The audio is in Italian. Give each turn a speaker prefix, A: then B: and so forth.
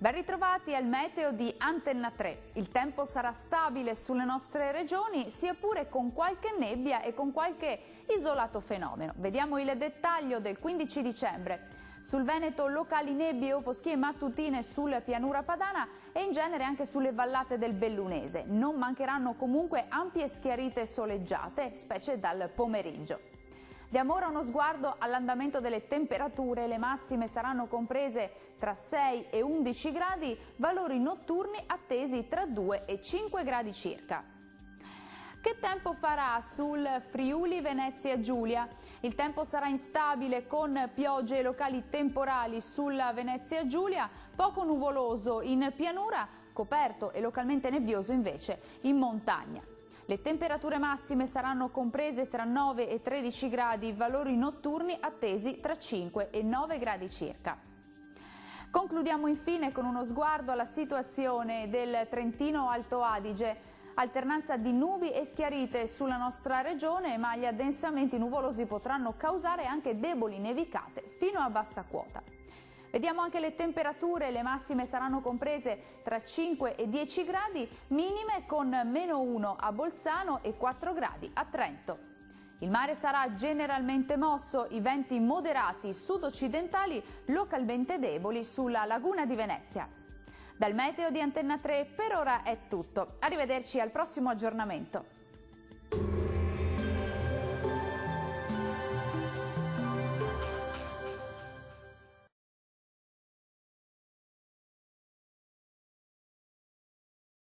A: Ben ritrovati al meteo di Antenna 3. Il tempo sarà stabile sulle nostre regioni, sia pure con qualche nebbia e con qualche isolato fenomeno. Vediamo il dettaglio del 15 dicembre. Sul Veneto locali nebbie o foschie mattutine sulla pianura padana e in genere anche sulle vallate del Bellunese. Non mancheranno comunque ampie schiarite soleggiate, specie dal pomeriggio. Diamo ora uno sguardo all'andamento delle temperature. Le massime saranno comprese tra 6 e 11 gradi, valori notturni attesi tra 2 e 5 gradi circa. Che tempo farà sul Friuli Venezia Giulia? Il tempo sarà instabile con piogge locali temporali sulla Venezia Giulia, poco nuvoloso in pianura, coperto e localmente nebbioso invece in montagna. Le temperature massime saranno comprese tra 9 e 13 gradi, valori notturni attesi tra 5 e 9 gradi circa. Concludiamo infine con uno sguardo alla situazione del Trentino Alto Adige. Alternanza di nubi e schiarite sulla nostra regione, ma gli addensamenti nuvolosi potranno causare anche deboli nevicate fino a bassa quota. Vediamo anche le temperature. Le massime saranno comprese tra 5 e 10 gradi, minime con -1 a Bolzano e 4 gradi a Trento. Il mare sarà generalmente mosso, i venti moderati sud-occidentali localmente deboli sulla laguna di Venezia. Dal meteo di Antenna 3 per ora è tutto. Arrivederci al prossimo aggiornamento.